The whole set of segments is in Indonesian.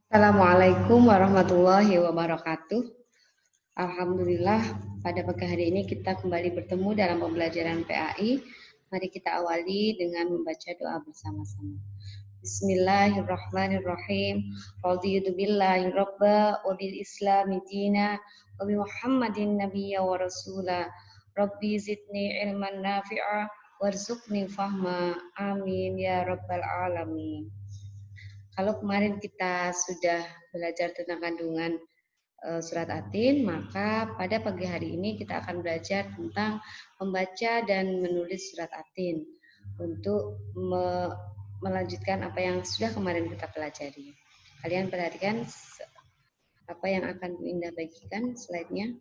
Assalamualaikum warahmatullahi wabarakatuh. Alhamdulillah, pada pagi hari ini kita kembali bertemu dalam pembelajaran PAI. Mari kita awali dengan membaca doa bersama-sama. Bismillahirrahmanirrahim. Raditu billahi rabba wa bil islami dina wa bi Muhammadin nabiyya wa rasula. Rabbi zidni ilman nafi'a warzuqni fahma. Amin ya rabbal alamin. Kalau kemarin kita sudah belajar tentang kandungan surat Atin, maka pada pagi hari ini kita akan belajar tentang membaca dan menulis surat Atin untuk melanjutkan apa yang sudah kemarin kita pelajari. Kalian perhatikan apa yang akan Bu Indah bagikan slide-nya.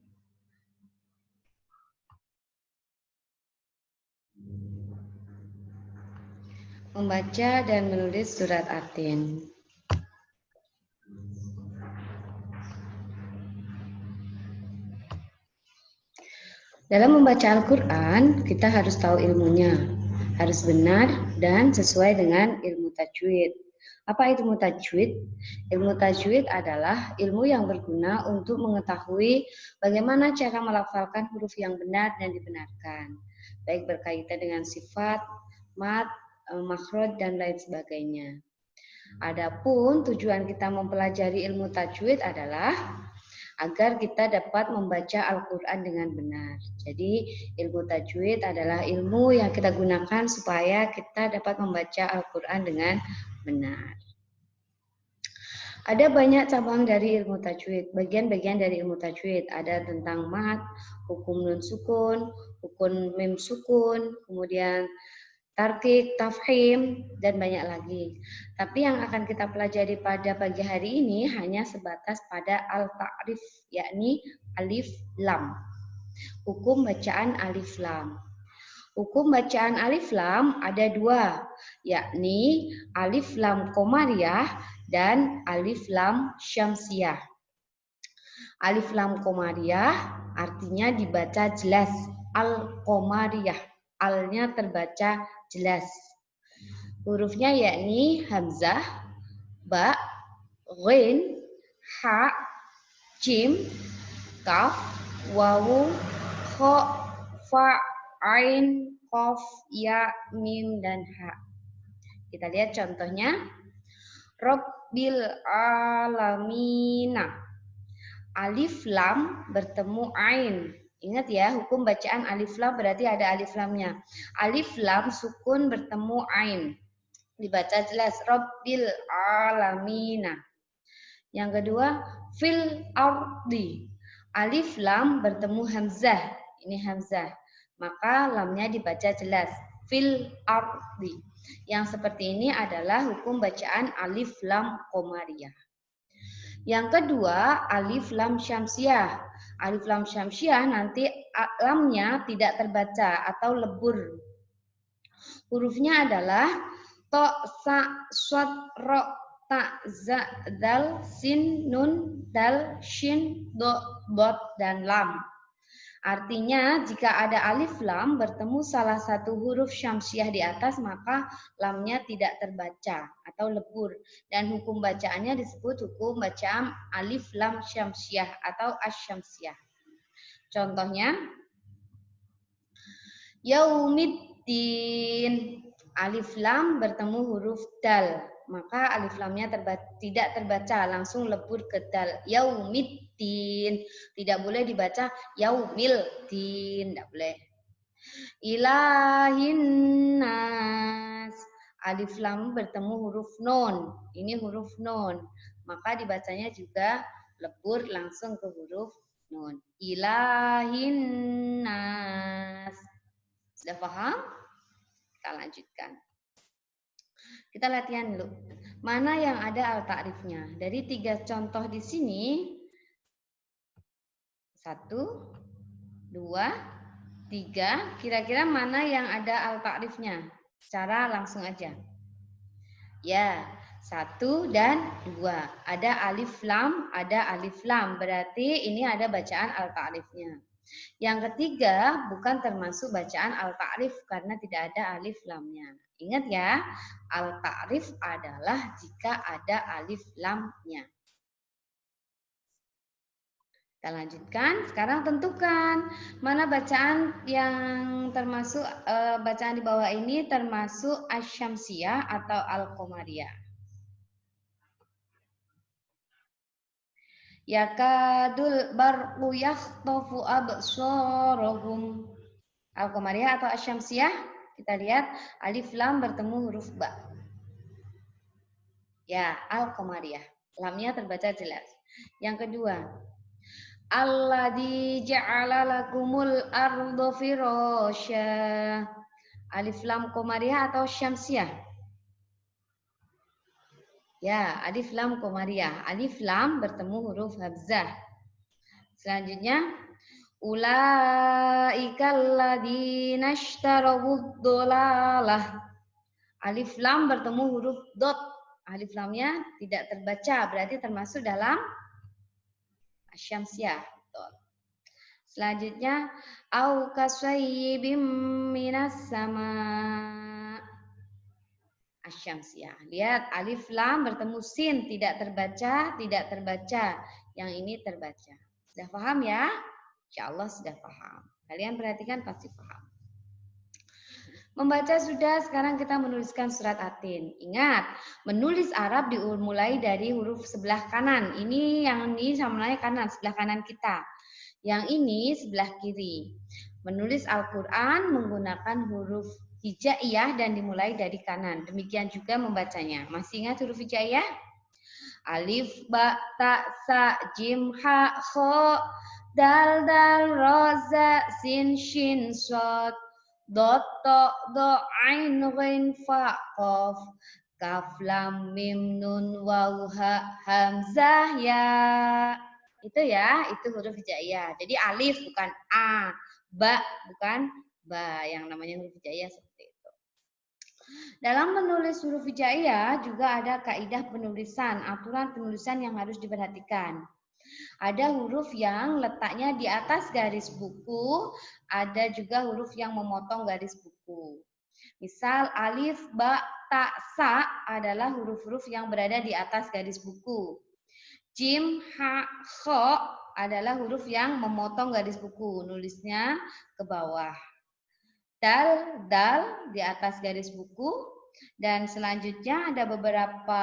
Membaca dan menulis surat Atin. Dalam membaca Al-Quran, kita harus tahu ilmunya, harus benar dan sesuai dengan ilmu tajwid. Apa ilmu tajwid? Ilmu tajwid adalah ilmu yang berguna untuk mengetahui bagaimana cara melafalkan huruf yang benar dan dibenarkan, baik berkaitan dengan sifat, mat, makhraj, dan lain sebagainya. Adapun tujuan kita mempelajari ilmu tajwid adalah agar kita dapat membaca Al-Quran dengan benar. Jadi ilmu tajwid adalah ilmu yang kita gunakan supaya kita dapat membaca Al-Quran dengan benar. Ada banyak cabang dari ilmu tajwid. Bagian-bagian dari ilmu tajwid ada tentang mat, hukum nun sukun, hukum mim sukun, kemudian tarkik, tafhim, dan banyak lagi. Tapi yang akan kita pelajari pada pagi hari ini hanya sebatas pada al-ta'rif, yakni alif lam. Hukum bacaan alif lam. Hukum bacaan alif lam ada dua, yakni alif lam komariah dan alif lam syamsiah. Alif lam komariah artinya dibaca jelas, al-komariah, alnya terbaca jelas. Hurufnya yakni hamzah, ba, ghin, ha, jim, kaf, wawu, kha, fa, ain, qaf, ya, mim, dan ha. Kita lihat contohnya. Rabbil alamina. Alif lam bertemu ain. Ingat ya, hukum bacaan alif lam berarti ada alif lamnya. Alif lam sukun bertemu ain. Dibaca jelas, Rabbil alamina. Yang kedua, fil ardi. Alif lam bertemu hamzah. Ini hamzah. Maka lamnya dibaca jelas, fil ardi. Yang seperti ini adalah hukum bacaan alif lam komariah. Yang kedua, alif lam syamsiah. Alif lam syamsiah nanti lamnya tidak terbaca atau lebur. Hurufnya adalah to, sa, sod, ro, ta, za, dal, sin, nun, dal, shin, do, dot, dan lam. Artinya jika ada alif lam bertemu salah satu huruf syamsiah di atas, maka lamnya tidak terbaca atau lebur. Dan hukum bacaannya disebut hukum bacaan alif lam syamsiah atau asyamsiah. Contohnya, yaumiddin. Alif lam bertemu huruf dal, maka alif lamnya tidak terbaca, langsung lebur ke dal. Yaumiddin. Tidak boleh dibaca yaumildin, tidak boleh. Ilahin nas. Alif lam bertemu huruf nun. Ini huruf nun, maka dibacanya juga lebur langsung ke huruf nun. Ilahin nas. Sudah paham? Kita lanjutkan. Kita latihan dulu. Mana yang ada al-ta'rifnya? Dari 3 contoh di sini, 1, 2, 3, kira-kira mana yang ada al-ta'rifnya? Secara langsung aja. Ya, 1 dan 2. Ada alif lam, ada alif lam. Berarti ini ada bacaan al-ta'rifnya. Yang ketiga, bukan termasuk bacaan al-ta'rif karena tidak ada alif lamnya. Ingat ya, al-ta'rif adalah jika ada alif lamnya. Kita lanjutkan. Sekarang tentukan mana bacaan yang termasuk bacaan di bawah ini termasuk Asy-Syamsiyah atau Al-Qamariyah. Yakadul barqu yakhtafu absarahum. Al-Qamariyah atau Asy-Syamsiyah, kita lihat alif lam bertemu huruf ba. Ya, Al-Qamariyah. Lamnya terbaca jelas. Yang kedua, Alladzi ja'ala lakumul arda firasya. Alif lam qamariyah atau syamsiyah? Ya, alif lam qamariyah. Alif lam bertemu huruf hamzah. Selanjutnya, ulaikal ladzina ishtarawud dhalalah. Alif lam bertemu huruf dot. Alif lamnya tidak terbaca, berarti termasuk dalam syamsiyah. Selanjutnya, au kasayyibim minas sama. Asy-Syamsiyah. Lihat alif lam bertemu sin, tidak terbaca. Yang ini terbaca. Sudah paham ya? Insyaallah sudah paham. Kalian perhatikan pasti paham. Membaca sudah, sekarang kita menuliskan surat Atin. Ingat, menulis Arab dimulai dari huruf sebelah kanan. Ini yang ini samanya kanan, sebelah kanan kita. Yang ini sebelah kiri. Menulis Al-Quran menggunakan huruf hijaiyah dan dimulai dari kanan. Demikian juga membacanya. Masih ingat huruf hijaiyah? Alif, ba, ta, sa, jim, ha, kho, dal, dal, ro, za, sin, shin, shod, dot, to, do, ain, ghain, fa, qaf, kaf, lam, mim, nun, waw, ha, hamzah, ya. Itu ya, itu huruf hijaiyah. Jadi alif bukan a, ba bukan ba. Yang namanya huruf hijaiyah seperti itu. Dalam menulis huruf hijaiyah juga ada kaidah penulisan, aturan penulisan yang harus diperhatikan. Ada huruf yang letaknya di atas garis buku, ada juga huruf yang memotong garis buku. Misal alif, ba, ta, sa adalah huruf-huruf yang berada di atas garis buku. Jim, ha, kho adalah huruf yang memotong garis buku, nulisnya ke bawah. Dal, dal di atas garis buku. Dan selanjutnya ada beberapa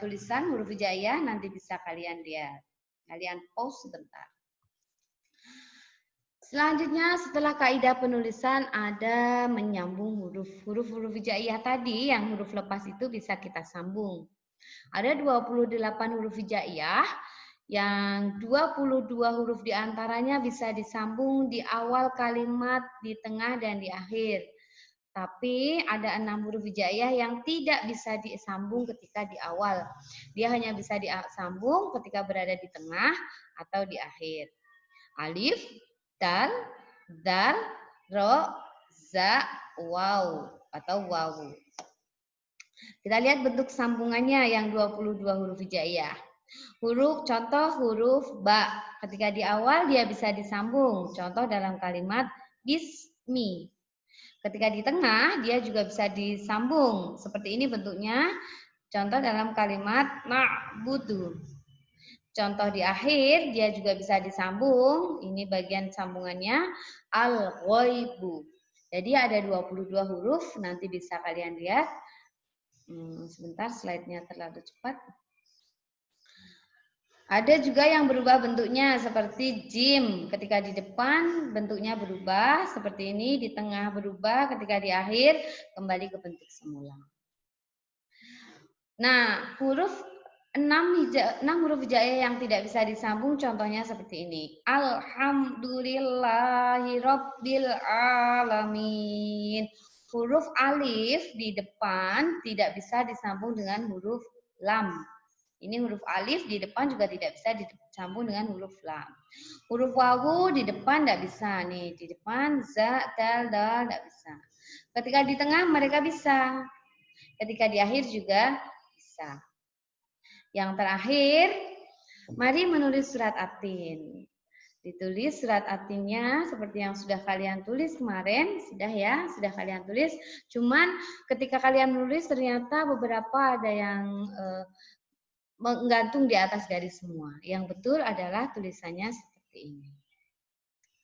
tulisan huruf hijaiyah, nanti bisa kalian lihat. Kalian pause sebentar. Selanjutnya setelah kaidah penulisan ada menyambung huruf hijaiyah tadi, yang huruf lepas itu bisa kita sambung. Ada 28 huruf hijaiyah, yang 22 huruf diantaranya bisa disambung di awal kalimat, di tengah, dan di akhir. Tapi ada 6 huruf hijaiyah yang tidak bisa disambung ketika di awal. Dia hanya bisa disambung ketika berada di tengah atau di akhir. Alif, dal, dal, ro, za, waw atau wawu. Kita lihat bentuk sambungannya yang 22 huruf hijaiyah. Contoh huruf ba. Ketika di awal dia bisa disambung. Contoh dalam kalimat bismi. Ketika di tengah dia juga bisa disambung. Seperti ini bentuknya. Contoh dalam kalimat ma'budu. Contoh di akhir dia juga bisa disambung. Ini bagian sambungannya al-ghaibu. Jadi ada 22 huruf. Nanti bisa kalian lihat. Sebentar, slide-nya terlalu cepat. Ada juga yang berubah bentuknya seperti jim. Ketika di depan bentuknya berubah seperti ini, di tengah berubah, ketika di akhir kembali ke bentuk semula. Nah, 6 huruf hijaiyah yang tidak bisa disambung contohnya seperti ini. Alhamdulillahirabbil alamin. Huruf alif di depan tidak bisa disambung dengan huruf lam. Ini huruf alif di depan juga tidak bisa disambung dengan huruf lam. Huruf wawu di depan tidak bisa nih. Di depan za, dal, dal tidak bisa. Ketika di tengah mereka bisa. Ketika di akhir juga bisa. Yang terakhir, mari menulis surat Atin. Ditulis surat Atinnya seperti yang sudah kalian tulis kemarin, sudah kalian tulis. Cuman ketika kalian menulis ternyata beberapa ada yang menggantung di atas garis semua. Yang betul adalah tulisannya seperti ini.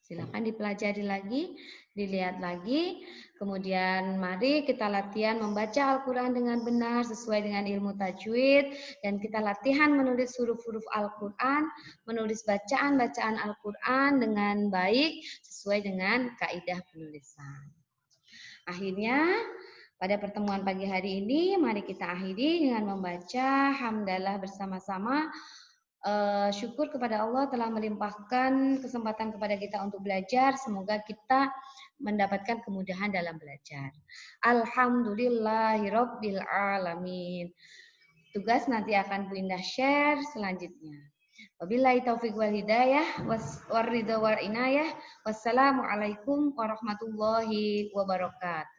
Silakan dipelajari lagi, dilihat lagi. Kemudian mari kita latihan membaca Al-Quran dengan benar sesuai dengan ilmu tajwid. Dan kita latihan menulis huruf-huruf Al-Quran, menulis bacaan-bacaan Al-Quran dengan baik sesuai dengan kaidah penulisan. Akhirnya pada pertemuan pagi hari ini, mari kita akhiri dengan membaca hamdalah bersama-sama. Syukur kepada Allah telah melimpahkan kesempatan kepada kita untuk belajar. Semoga kita mendapatkan kemudahan dalam belajar. Alhamdulillahirabbil alamin. Tugas nanti akan Bu Indah share selanjutnya. Wabillahi taufiq wal hidayah waridha wal inayah. Wassalamualaikum warahmatullahi wabarakatuh.